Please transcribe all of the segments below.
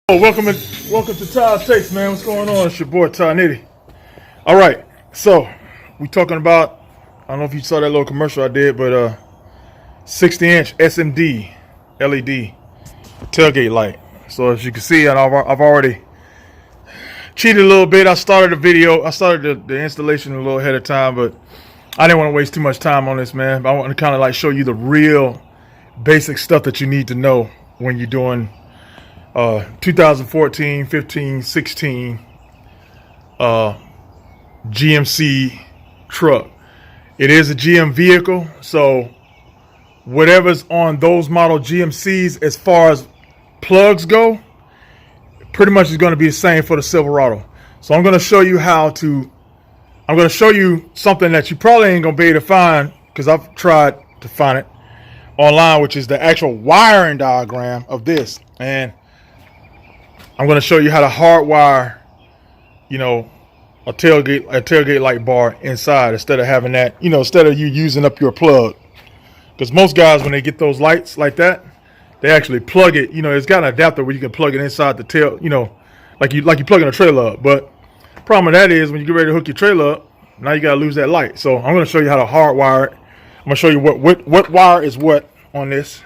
Oh, welcome to Todd's Takes, man. What's going on? It's your boy Todd Nitty. All right, so we talking about. I don't know if you saw that little commercial I did, but 60-inch SMD LED tailgate light. So as you can see, I've already cheated a little bit. I started the installation a little ahead of time, but I didn't want to waste too much time on this, man. I want to kind of like show you the real basic stuff that you need to know when you're doing 2014, 15, 16 GMC truck. It is a GM vehicle, so whatever's on those model GMCs as far as plugs go, pretty much is going to be the same for the Silverado. So I'm going to show you something that you probably ain't going to be able to find, because I've tried to find it online, which is the actual wiring diagram of this. And I'm going to show you how to hardwire, a tailgate light bar inside, instead of having that, instead of you using up your plug. Because most guys, when they get those lights like that, they actually plug it. It's got an adapter where you can plug it inside the tail, like you plug in a trailer up. But the problem with that is when you get ready to hook your trailer up, now you got to lose that light. So I'm going to show you how to hardwire it. I'm going to show you what wire is what on this.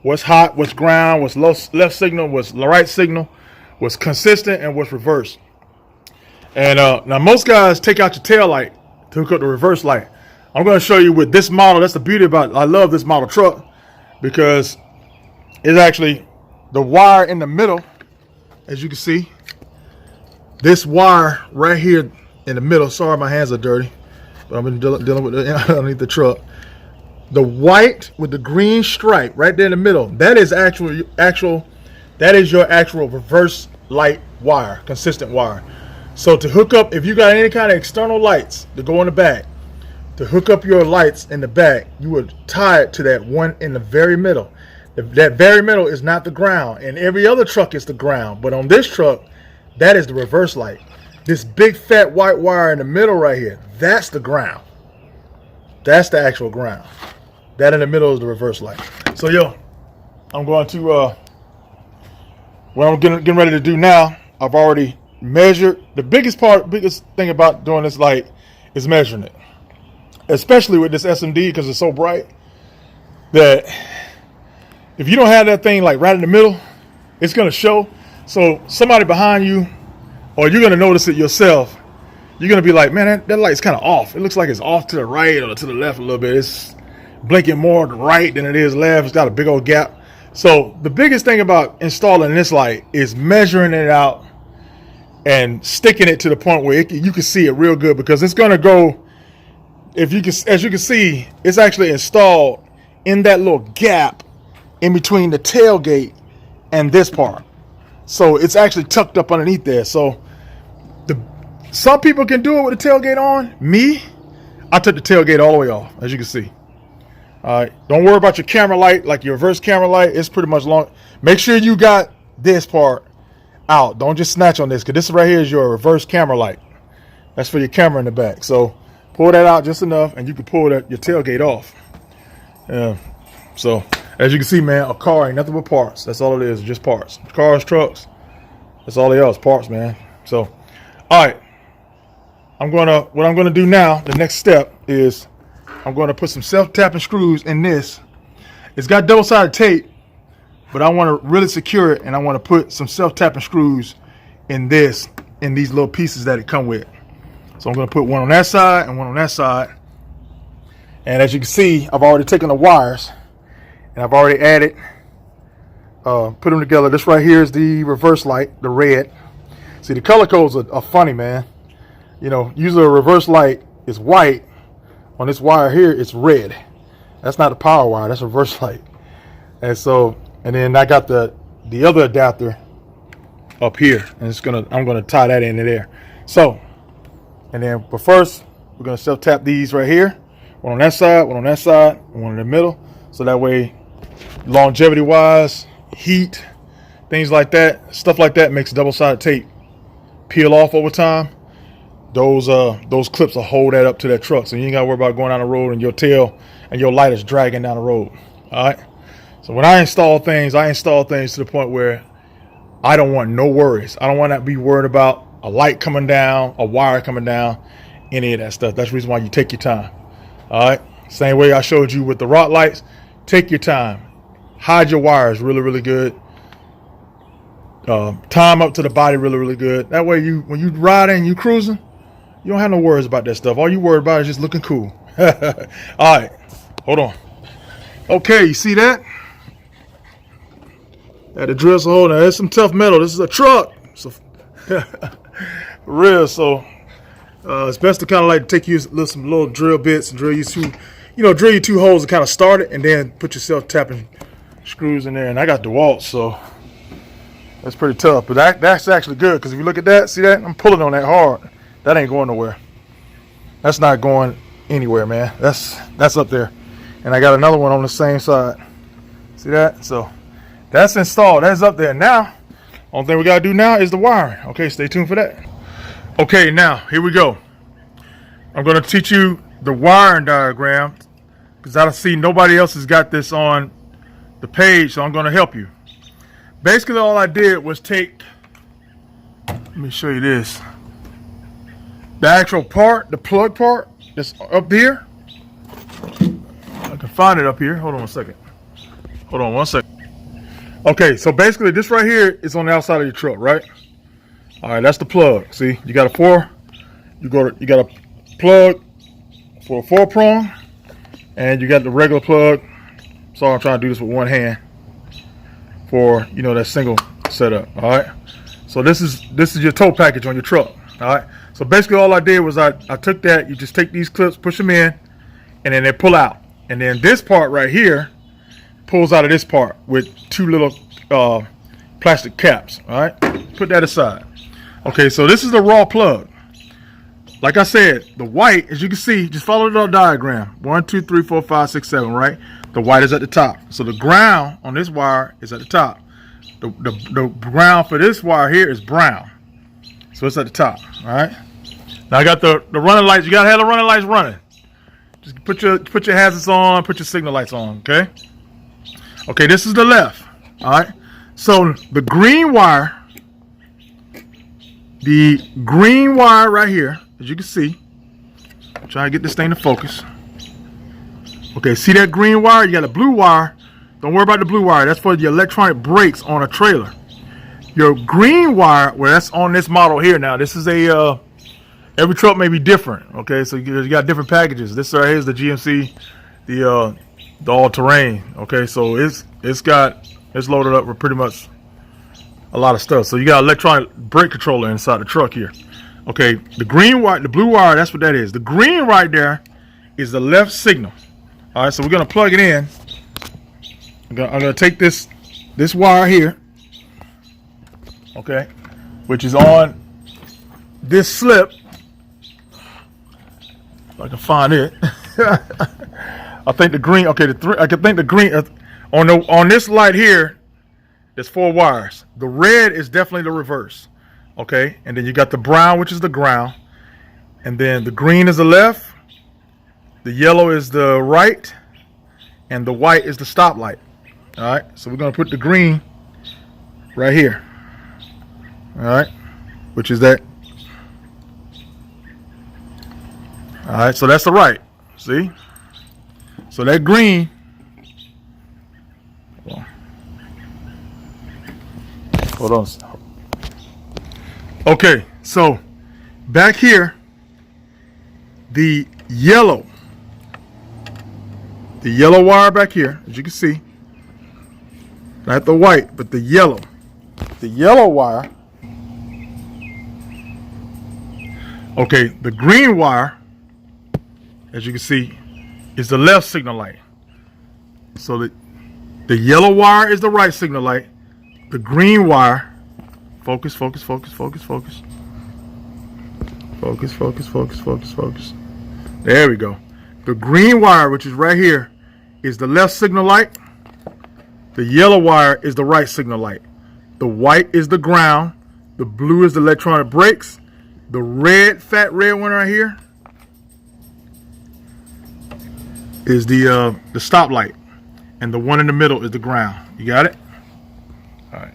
What's hot, what's ground, what's left signal, what's right signal, what's consistent, and what's reverse. And now most guys take out your tail light to hook up the reverse light. I'm going to show you with this model. That's the beauty about it. I love this model truck because it's actually the wire in the middle. As you can see, this wire right here in the middle. Sorry, my hands are dirty, but I've been dealing with it underneath the truck. The white with the green stripe right there in the middle, that is that is your actual reverse light wire, consistent wire. So to hook up, if you got any kind of external lights to go in the back, to hook up your lights in the back, you would tie it to that one in the very middle. That very middle is not the ground, and every other truck is the ground. But on this truck, that is the reverse light. This big fat white wire in the middle right here, that's the ground. That's the actual ground. That in the middle is the reverse light. So I'm going to what I'm getting ready to do now. I've already measured. The biggest thing about doing this light is measuring it, especially with this SMD, because it's so bright that if you don't have that thing like right in the middle, it's going to show. So somebody behind you, or you're going to notice it yourself, you're going to be like, man, that light's kind of off. It looks like it's off to the right or to the left a little bit. It's blinking more to the right than it is left. It's got a big old gap. So the biggest thing about installing this light is measuring it out and sticking it to the point where you can see it real good, because it's going to go, as you can see, it's actually installed in that little gap in between the tailgate and this part. So it's actually tucked up underneath there. So some people can do it with the tailgate on. Me, I took the tailgate all the way off, as you can see. All right, don't worry about your camera light, like your reverse camera light. It's pretty much long. Make sure you got this part out. Don't just snatch on this, because this right here is your reverse camera light. That's for your camera in the back. So pull that out just enough, and you can pull your tailgate off. So as you can see, man, a car ain't nothing but parts. That's all it is, just parts. Cars, trucks, that's all they are, is parts, man. So, all right, what I'm gonna do now, the next step is I'm going to put some self-tapping screws in this. It's got double-sided tape, but I want to really secure it, and I want to put some self-tapping screws in these little pieces that it come with. So I'm going to put one on that side and one on that side. And as you can see, I've already taken the wires and I've already added, put them together. This right here is the reverse light, the red. See, the color codes are funny, man. Usually a reverse light is white. On this wire here, it's red. That's not a power wire, that's a reverse light. And then I got the other adapter up here, and I'm gonna tie that into there. So, but first we're gonna self-tap these right here. One on that side, one on that side, and one in the middle. So that way, longevity wise, heat, things like that, stuff like that makes double-sided tape peel off over time. Those clips will hold that up to that truck, so you ain't gotta worry about going down the road and your tail and your light is dragging down the road. All right. So when I install things to the point where I don't want no worries. I don't want to be worried about a light coming down, a wire coming down, any of that stuff. That's the reason why you take your time. All right. Same way I showed you with the rock lights. Take your time. Hide your wires really, really good. Time up to the body really, really good. That way, when you riding, you cruising, you don't have no worries about that stuff. All you worry about is just looking cool. All right. Hold on. Okay, you see that? Had to drill some hole. Now, there's some tough metal. This is a truck. So, for real. So, it's best to kind of like take you some little drill bits and drill you two holes and kind of start it, and then put yourself tapping screws in there. And I got DeWalt, so that's pretty tough. But that's actually good, because if you look at that, see that? I'm pulling on that hard. That ain't going nowhere. That's not going anywhere, man. That's up there. And I got another one on the same side. See that? So that's installed. That's up there. Now, only thing we got to do now is the wiring. Okay, stay tuned for that. Okay, now, here we go. I'm going to teach you the wiring diagram, because I see nobody else has got this on the page, so I'm going to help you. Basically, all I did was take, let me show you this. The actual part, the plug part that's up here. I can find it up here. Hold on 1 second. Hold on 1 second. Okay, so basically this right here is on the outside of your truck, right? All right, that's the plug. See, you got you got a plug for a 4-prong, and you got the regular plug. So I'm trying to do this with one hand for, that single setup. All right. So this is your tow package on your truck. All right. So basically all I did was I took that. You just take these clips, push them in, and then they pull out. And then this part right here pulls out of this part with 2 little plastic caps. All right. Put that aside. Okay. So this is the raw plug. Like I said, the white, as you can see, just follow the diagram. 1, 2, 3, 4, 5, 6, 7, right? The white is at the top. So the ground on this wire is at the top. The ground for this wire here is brown. So it's at the top, all right? Now I got the running lights. You gotta have the running lights running. Just put your hazards on, put your signal lights on, okay? Okay, this is the left, all right? So the green wire right here, as you can see, I'm trying to get this thing to focus. Okay, see that green wire? You got a blue wire. Don't worry about the blue wire. That's for the electronic brakes on a trailer. Your green wire, well, that's on this model here. Now, this is every truck may be different. Okay, so you got different packages. This right here is the GMC, the all-terrain. Okay, so it's loaded up with pretty much a lot of stuff. So you got electronic brake controller inside the truck here. Okay, the green wire, the blue wire, that's what that is. The green right there is the left signal. All right, so we're gonna plug it in. I'm gonna take this wire here, okay, which is on this slip. If I can find it. I think the green. Okay, I can think the green on this light here. There's 4 wires. The red is definitely the reverse. Okay, and then you got the brown, which is the ground, and then the green is the left, the yellow is the right, and the white is the stoplight. All right, so we're gonna put the green right here. All right, which is that. All right, so that's the right. See, so that green. Hold on. Okay, so back here, the yellow wire back here, as you can see, not the white, but the yellow wire. Okay, the green wire, as you can see, is the left signal light. So the yellow wire is the right signal light. The green wire, focus. There we go. The green wire, which is right here, is the left signal light. The yellow wire is the right signal light. The white is the ground. The blue is the electronic brakes. The red, fat red one right here is the stop light. And the one in the middle is the ground. You got it? All right.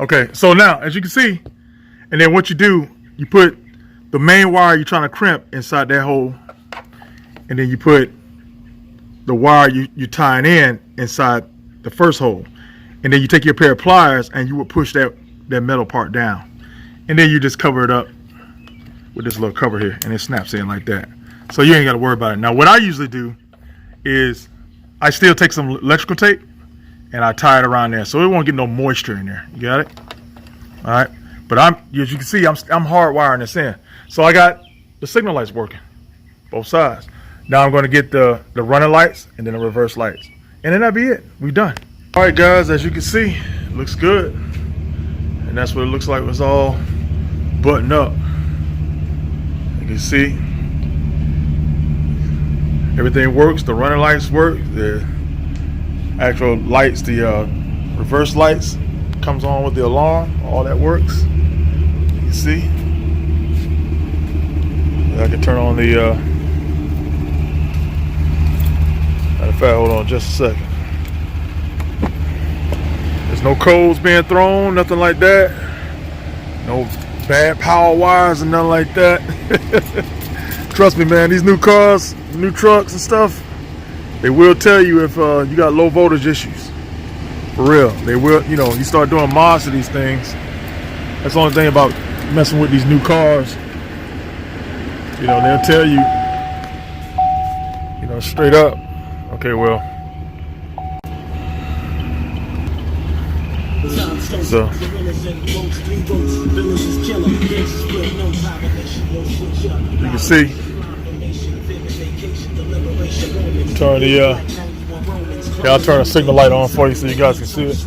Okay, so now as you can see, and then what you do, you put the main wire you're trying to crimp inside that hole, and then you put the wire you're tying in inside the first hole, and then you take your pair of pliers and you would push that metal part down, and then you just cover it up with this little cover here, and it snaps in like that. So you ain't got to worry about it. Now what I usually do is I still take some electrical tape and I tie it around there so it won't get no moisture in there. You got it? All right. But as you can see, I'm hardwiring this in. So I got the signal lights working, both sides. Now I'm going to get the running lights and then the reverse lights, and then that'll be it. We done. All right, guys. As you can see, it looks good, and that's what it looks like. It's all buttoned up. You can see everything works. The running lights work. The actual lights, the reverse lights, comes on with the alarm. All that works. You can see. I can turn on the. Matter of fact, hold on just a second. There's no codes being thrown, nothing like that. No bad power wires and nothing like that. Trust me, man, these new cars, new trucks and stuff, they will tell you if you got low voltage issues. For real. They will, you know, you start doing mods to these things. That's the only thing about messing with these new cars. You know, they'll tell you, you know, straight up. Okay, well. So you can see, turn the I'll turn the signal light on for you so you guys can see it.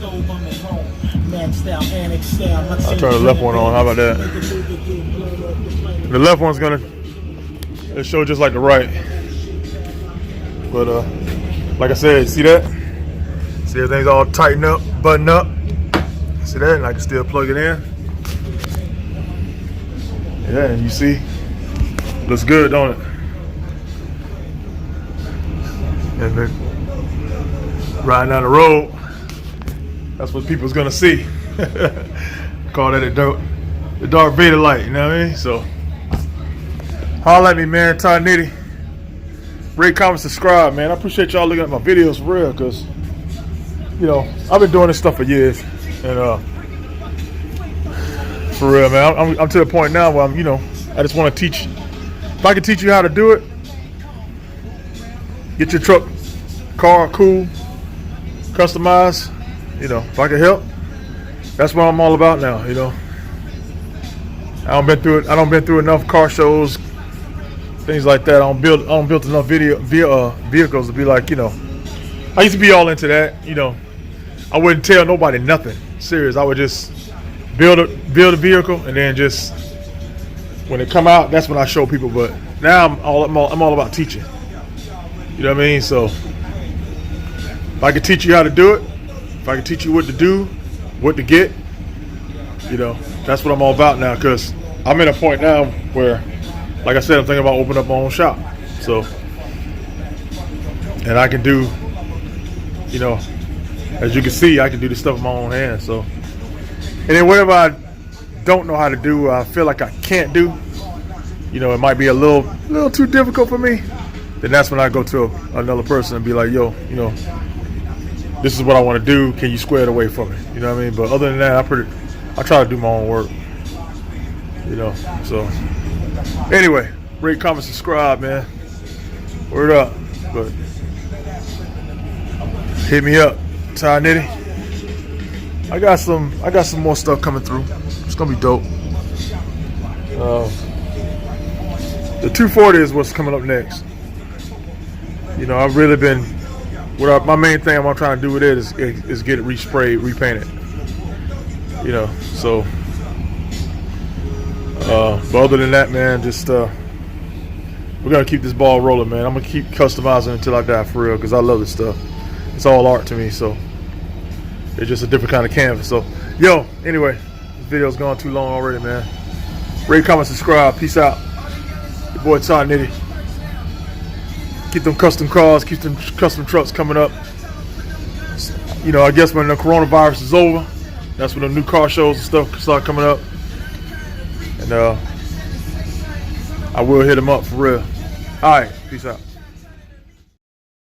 I'll turn the left one on. How about that? The left one's gonna show just like the right. But like I said, see that? See everything's all tightened up, buttoned up. See that? And I can still plug it in. Yeah, and you see, looks good, don't it? And then riding down the road, that's what people's gonna see. Call that the Darth Vader light, you know what I mean? So, holla at me, man, Ty Nitty. Rate, comment, subscribe, man. I appreciate y'all looking at my videos for real, because, you know, I've been doing this stuff for years. And for real, man, I'm to the point now where I'm, you know, I just want to teach. If I can teach you how to do it, get your truck, car cool, customized, you know, if I can help, that's what I'm all about now, you know. I don't been through enough car shows, things like that. I don't build enough vehicles to be like, you know. I used to be all into that, you know. I wouldn't tell nobody nothing serious. I would just build a vehicle, and then just when it come out, that's when I show people. But now I'm all about teaching. You know what I mean? So if I can teach you how to do it, if I can teach you what to do, what to get, you know, that's what I'm all about now. Because I'm at a point now where, like I said, I'm thinking about opening up my own shop. So, and I can do, you know, as you can see, I can do this stuff with my own hands. So, and then whatever I don't know how to do, I feel like I can't do, you know, it might be a little too difficult for me, then that's when I go to another person and be like, yo, you know, this is what I want to do. Can you square it away for me? You know what I mean? But other than that, I try to do my own work, you know. So anyway, rate, comment, subscribe, man. Word up. But hit me up, Ty Nitty. I got some more stuff coming through. It's gonna be dope. The 240 is what's coming up next. You know, I've really been. My main thing I'm trying to do with it is get it resprayed, repainted. You know, so. But other than that, man, just we're gonna keep this ball rolling, man. I'm gonna keep customizing until I die, for real, because I love this stuff. It's all art to me, so it's just a different kind of canvas. So, yo, anyway, this video's gone too long already, man. Rate, comment, subscribe. Peace out. Your boy Ty Nitty. Keep them custom cars, keep them custom trucks coming up. You know, I guess when the coronavirus is over, That's when the new car shows and stuff start coming up. And I will hit him up for real. All right, peace out.